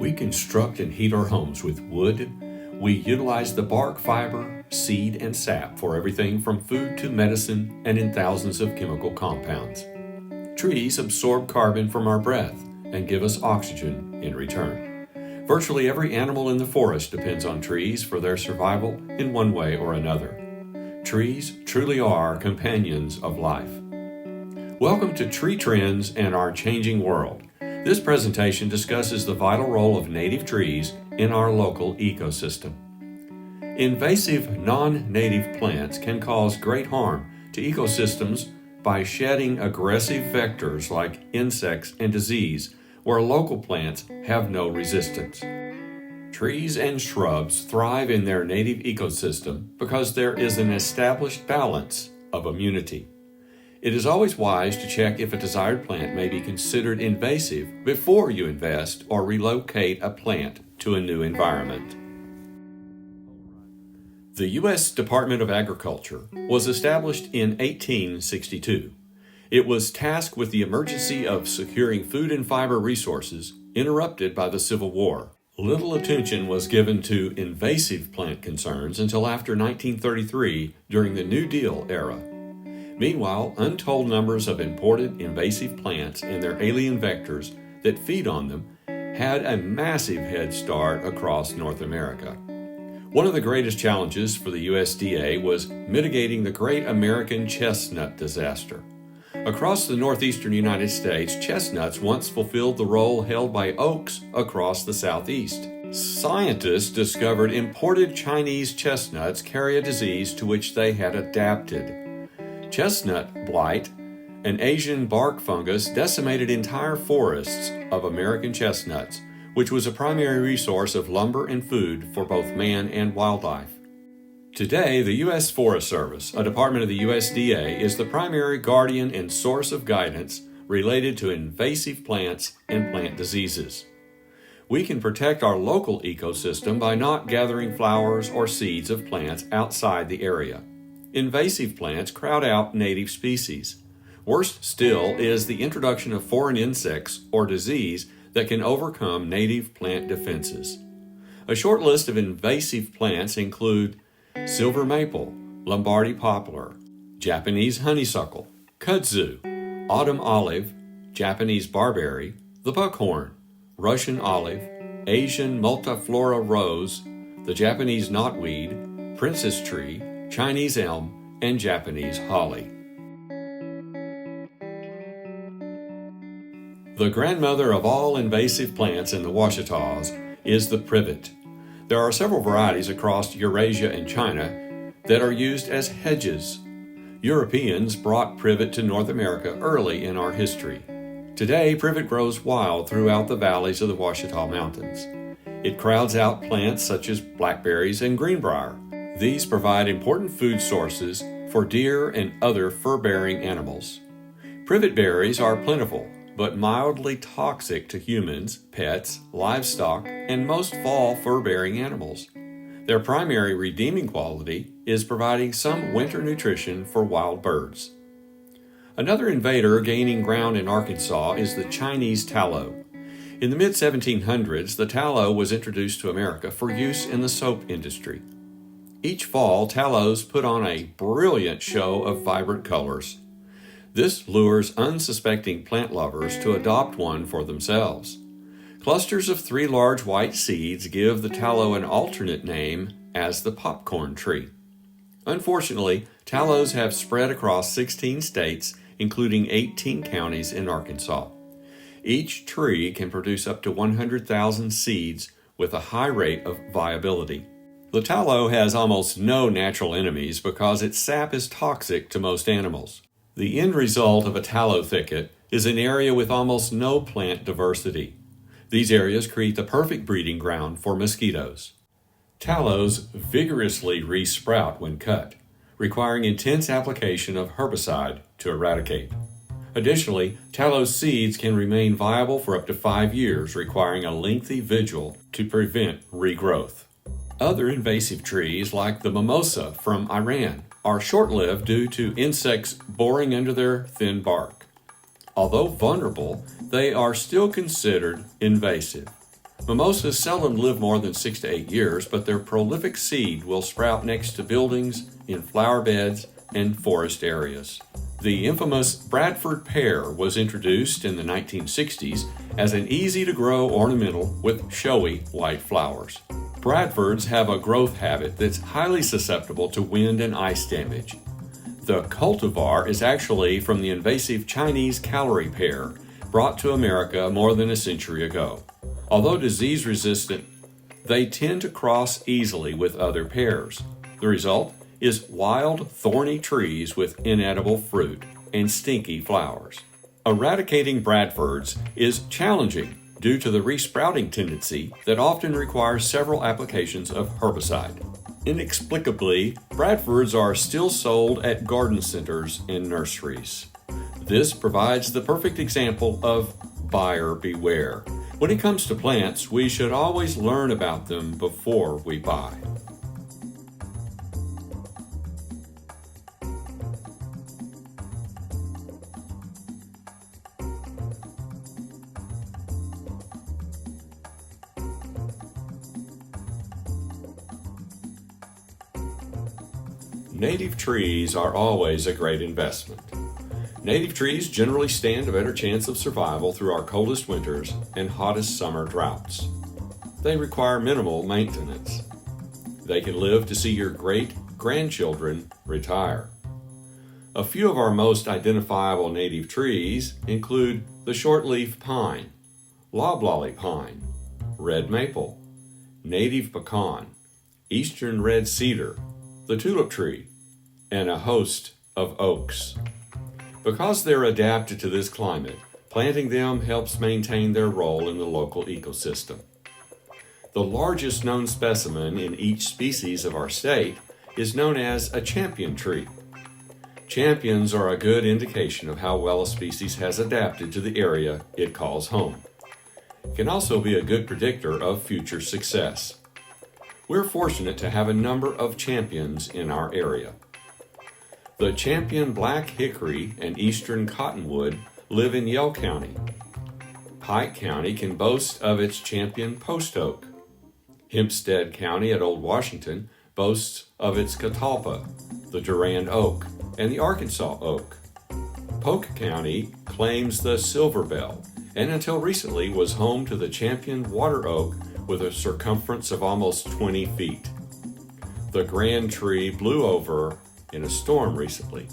We construct and heat our homes with wood. We utilize the bark, fiber, seed, and sap for everything from food to medicine and in thousands of chemical compounds. Trees absorb carbon from our breath and give us oxygen in return. Virtually every animal in the forest depends on trees for their survival in one way or another. Trees truly are companions of life. Welcome to Tree Trends and Our Changing World. This presentation discusses the vital role of native trees in our local ecosystem. Invasive non-native plants can cause great harm to ecosystems by shedding aggressive vectors like insects and disease where local plants have no resistance. Trees and shrubs thrive in their native ecosystem because there is an established balance of immunity. It is always wise to check if a desired plant may be considered invasive before you invest or relocate a plant to a new environment. The U.S. Department of Agriculture was established in 1862. It was tasked with the emergency of securing food and fiber resources interrupted by the Civil War. Little attention was given to invasive plant concerns until after 1933 during the New Deal era. Meanwhile, untold numbers of imported invasive plants and their alien vectors that feed on them had a massive head start across North America. One of the greatest challenges for the USDA was mitigating the Great American Chestnut Disaster. Across the northeastern United States, chestnuts once fulfilled the role held by oaks across the southeast. Scientists discovered imported Chinese chestnuts carry a disease to which they had adapted. Chestnut blight, an Asian bark fungus, decimated entire forests of American chestnuts, which was a primary resource of lumber and food for both man and wildlife. Today, the U.S. Forest Service, a department of the USDA, is the primary guardian and source of guidance related to invasive plants and plant diseases. We can protect our local ecosystem by not gathering flowers or seeds of plants outside the area. Invasive plants crowd out native species. Worst still is the introduction of foreign insects or disease that can overcome native plant defenses. A short list of invasive plants include silver maple, Lombardy poplar, Japanese honeysuckle, kudzu, autumn olive, Japanese barberry, the buckhorn, Russian olive, Asian multiflora rose, the Japanese knotweed, princess tree, Chinese elm, and Japanese holly. The grandmother of all invasive plants in the Ouachitas is the privet. There are several varieties across Eurasia and China that are used as hedges. Europeans brought privet to North America early in our history. Today, privet grows wild throughout the valleys of the Ouachita Mountains. It crowds out plants such as blackberries and greenbrier. These provide important food sources for deer and other fur-bearing animals. Privet berries are plentiful, but mildly toxic to humans, pets, livestock, and most fall fur-bearing animals. Their primary redeeming quality is providing some winter nutrition for wild birds. Another invader gaining ground in Arkansas is the Chinese tallow. In the mid-1700s, the tallow was introduced to America for use in the soap industry. Each fall, tallows put on a brilliant show of vibrant colors. This lures unsuspecting plant lovers to adopt one for themselves. Clusters of 3 large white seeds give the tallow an alternate name as the popcorn tree. Unfortunately, tallows have spread across 16 states, including 18 counties in Arkansas. Each tree can produce up to 100,000 seeds with a high rate of viability. The tallow has almost no natural enemies because its sap is toxic to most animals. The end result of a tallow thicket is an area with almost no plant diversity. These areas create the perfect breeding ground for mosquitoes. Tallows vigorously resprout when cut, requiring intense application of herbicide to eradicate. Additionally, tallow seeds can remain viable for up to 5 years, requiring a lengthy vigil to prevent regrowth. Other invasive trees, like the mimosa from Iran, are short-lived due to insects boring under their thin bark. Although vulnerable, they are still considered invasive. Mimosas seldom live more than 6 to 8 years, but their prolific seed will sprout next to buildings, in flower beds, and forest areas. The infamous Bradford pear was introduced in the 1960s as an easy-to-grow ornamental with showy white flowers. Bradfords have a growth habit that's highly susceptible to wind and ice damage. The cultivar is actually from the invasive Chinese calorie pear, brought to America more than a century ago. Although disease-resistant, they tend to cross easily with other pears. The result is wild, thorny trees with inedible fruit and stinky flowers. Eradicating Bradfords is challenging due to the resprouting tendency that often requires several applications of herbicide. Inexplicably, Bradfords are still sold at garden centers and nurseries. This provides the perfect example of buyer beware. When it comes to plants, we should always learn about them before we buy. Native trees are always a great investment. Native trees generally stand a better chance of survival through our coldest winters and hottest summer droughts. They require minimal maintenance. They can live to see your great-grandchildren retire. A few of our most identifiable native trees include the shortleaf pine, loblolly pine, red maple, native pecan, eastern red cedar, the tulip tree, and a host of oaks. Because they're adapted to this climate, planting them helps maintain their role in the local ecosystem. The largest known specimen in each species of our state is known as a champion tree. Champions are a good indication of how well a species has adapted to the area it calls home. It can also be a good predictor of future success. We're fortunate to have a number of champions in our area. The champion black hickory and eastern cottonwood live in Yell County. Pike County can boast of its champion post oak. Hempstead County at Old Washington boasts of its catalpa, the Durand oak, and the Arkansas oak. Polk County claims the silver bell, and until recently was home to the champion water oak with a circumference of almost 20 feet. The grand tree blew over in a storm recently.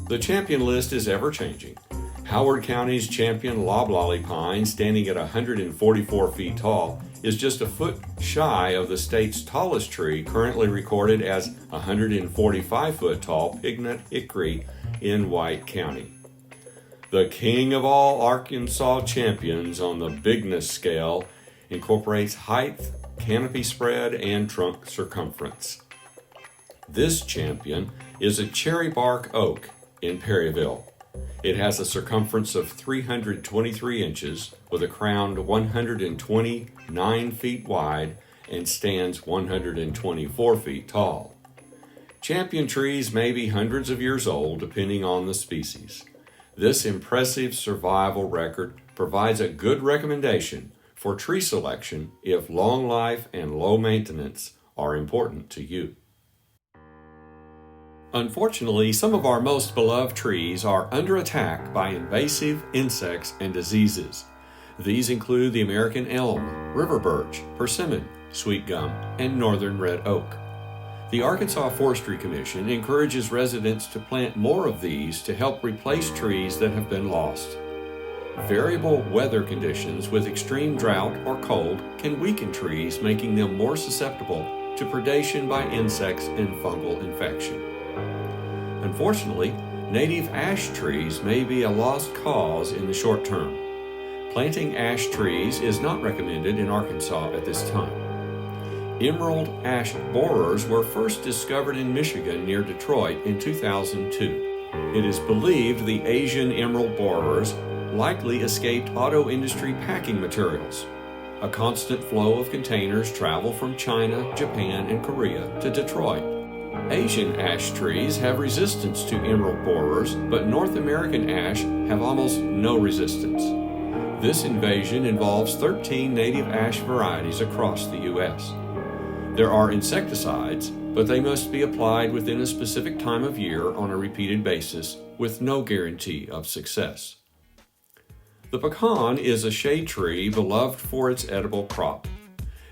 The champion list is ever-changing. Howard County's champion loblolly pine, standing at 144 feet tall, is just a foot shy of the state's tallest tree, currently recorded as 145-foot tall pignut hickory in White County. The king of all Arkansas champions on the bigness scale incorporates height, canopy spread, and trunk circumference. This champion is a cherry bark oak in Perryville. It has a circumference of 323 inches with a crown 129 feet wide and stands 124 feet tall. Champion trees may be hundreds of years old depending on the species. This impressive survival record provides a good recommendation for tree selection if long life and low maintenance are important to you. Unfortunately, some of our most beloved trees are under attack by invasive insects and diseases. These include the American elm, river birch, persimmon, sweet gum, and northern red oak. The Arkansas Forestry Commission encourages residents to plant more of these to help replace trees that have been lost. Variable weather conditions with extreme drought or cold can weaken trees, making them more susceptible to predation by insects and fungal infection. Unfortunately, native ash trees may be a lost cause in the short term. Planting ash trees is not recommended in Arkansas at this time. Emerald ash borers were first discovered in Michigan near Detroit in 2002. It is believed the Asian emerald borers likely escaped auto industry packing materials. A constant flow of containers travel from China, Japan, and Korea to Detroit. Asian ash trees have resistance to emerald borers, but North American ash have almost no resistance. This invasion involves 13 native ash varieties across the U.S. There are insecticides, but they must be applied within a specific time of year on a repeated basis with no guarantee of success. The pecan is a shade tree beloved for its edible crop.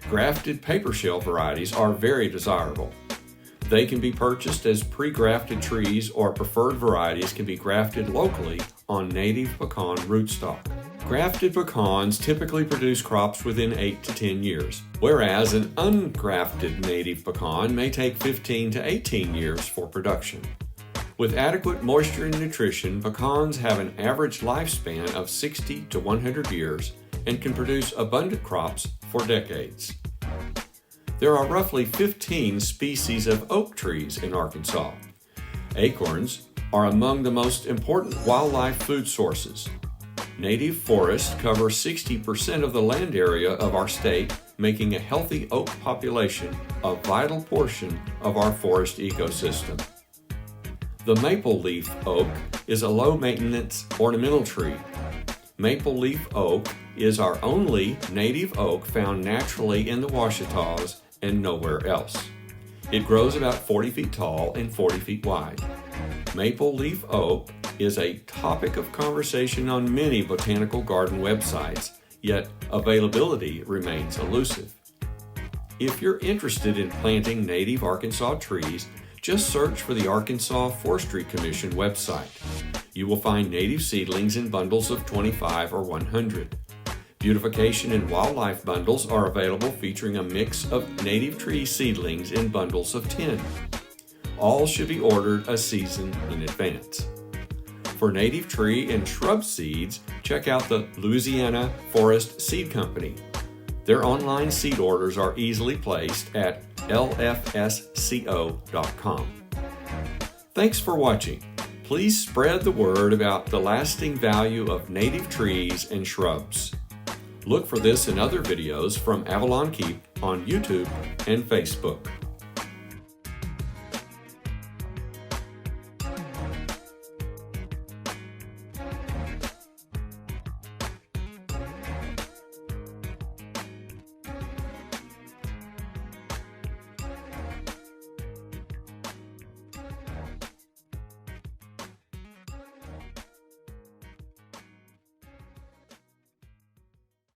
Grafted paper shell varieties are very desirable. They can be purchased as pre-grafted trees, or preferred varieties can be grafted locally on native pecan rootstock. Grafted pecans typically produce crops within 8 to 10 years, whereas an ungrafted native pecan may take 15 to 18 years for production. With adequate moisture and nutrition, pecans have an average lifespan of 60 to 100 years and can produce abundant crops for decades. There are roughly 15 species of oak trees in Arkansas. Acorns are among the most important wildlife food sources. Native forests cover 60% of the land area of our state, making a healthy oak population a vital portion of our forest ecosystem. The maple leaf oak is a low-maintenance ornamental tree. Maple leaf oak is our only native oak found naturally in the Ouachitas and nowhere else. It grows about 40 feet tall and 40 feet wide. Maple leaf oak is a topic of conversation on many botanical garden websites, yet availability remains elusive. If you're interested in planting native Arkansas trees, just search for the Arkansas Forestry Commission website. You will find native seedlings in bundles of 25 or 100. Beautification and wildlife bundles are available, featuring a mix of native tree seedlings in bundles of 10. All should be ordered a season in advance. For native tree and shrub seeds, check out the Louisiana Forest Seed Company. Their online seed orders are easily placed at lfsco.com. Thanks for watching. Please spread the word about the lasting value of native trees and shrubs. Look for this and other videos from Avalon Keep on YouTube and Facebook.